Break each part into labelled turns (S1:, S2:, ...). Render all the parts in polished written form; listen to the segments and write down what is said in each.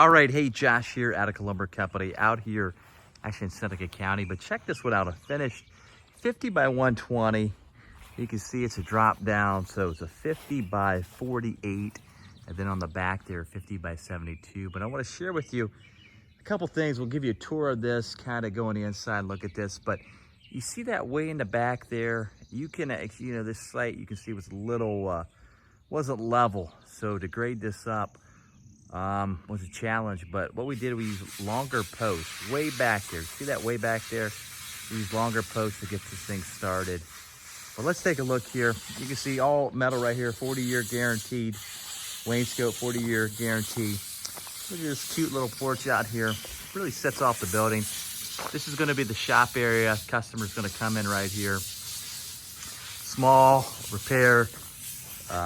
S1: All right, hey, Josh here, Atticalumber Company, out here actually in Seneca County. But check this one out, a finished 50 by 120. You can see it's a drop down, so it's a 50 by 48. And then on the back there, 50 by 72. But I want to share with you a couple things. We'll give you a tour of this, kind of go on the inside, look at this. But you see that way in the back there? You can, this site you can see was a little, wasn't level. So to grade this up, was a challenge, but what we did, we used longer posts way back there. See that way back there? We used longer posts to get this thing started. But let's take a look here. You can see all metal right here, 40-year guaranteed. Wainscot, 40-year guarantee. Look at this cute little porch out here. Really sets off the building. This is gonna be the shop area. Customer's gonna come in right here. Small repair,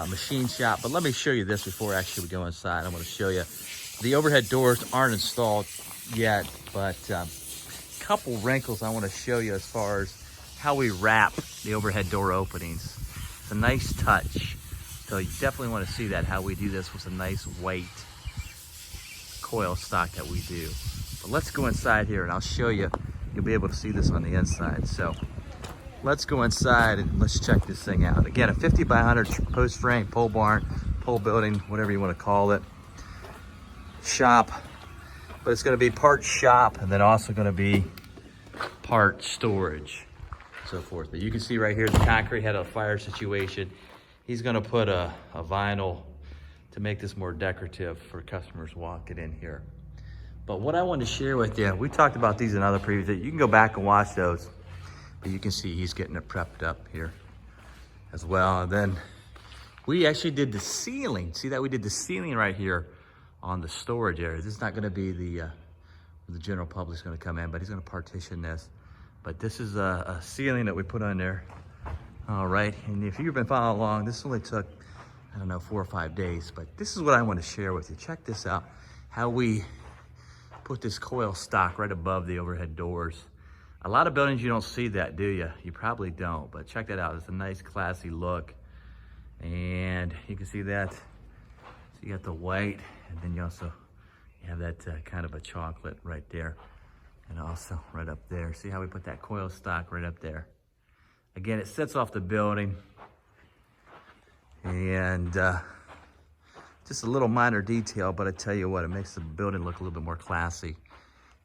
S1: machine shop. But let me show you this before actually we go inside. I'm going to show you the overhead doors aren't installed yet, but a couple wrinkles I want to show you as far as how we wrap the overhead door openings. It's a nice touch, so you definitely want to see that, how we do this with a nice white coil stock that we do. But let's go inside here and I'll show you. You'll be able to see this on the inside. So let's go inside and let's check this thing out. Again, a 50 by 100 post frame, pole barn, pole building, whatever you want to call it. Shop, but it's going to be part shop and then also going to be part storage, so forth. But you can see right here, the concrete had a fire situation. He's going to put a vinyl to make this more decorative for customers walking in here. But what I wanted to share with you, we talked about these in other previews. You can go back and watch those. But you can see he's getting it prepped up here as well. And then we actually did the ceiling. See that we did the ceiling right here on the storage area. This is not gonna be the general public's gonna come in, but he's gonna partition this. But this is a ceiling that we put on there. All right, and if you've been following along, this only took, I don't know, 4 or 5 days, but this is what I want to share with you. Check this out, how we put this coil stock right above the overhead doors. A lot of buildings, you don't see that, do you? You probably don't, but check that out. It's a nice, classy look. And you can see that. So you got the white, and then you have that kind of a chocolate right there. And also right up there. See how we put that coil stock right up there? Again, it sets off the building. And just a little minor detail, but I tell you what, it makes the building look a little bit more classy.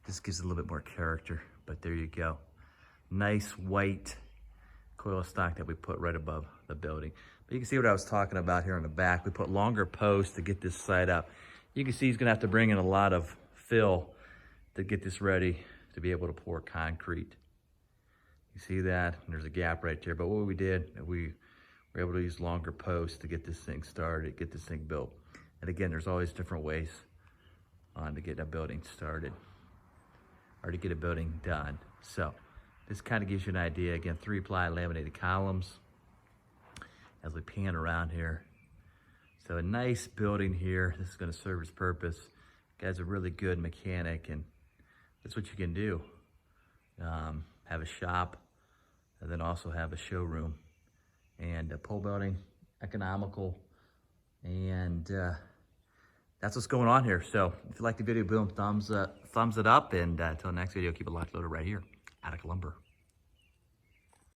S1: Just gives it a little bit more character. But there you go. Nice white coil stock that we put right above the building. But you can see what I was talking about here in the back. We put longer posts to get this side up. You can see he's gonna have to bring in a lot of fill to get this ready to be able to pour concrete. You see that? And there's a gap right there. But what we did, we were able to use longer posts to get this thing started, get this thing built. And again, there's always different ways to get a building started, or to get a building done. So this kind of gives you an idea. Again, 3-ply laminated columns as we pan around here. So a nice building here. This is going to serve its purpose. Guy's a really good mechanic, and that's what you can do. Have a shop, and then also have a showroom. And a pole building, economical, and that's what's going on here. So if you like the video, boom, thumbs it up, and until next video, keep it locked loaded right here, Atticalumber.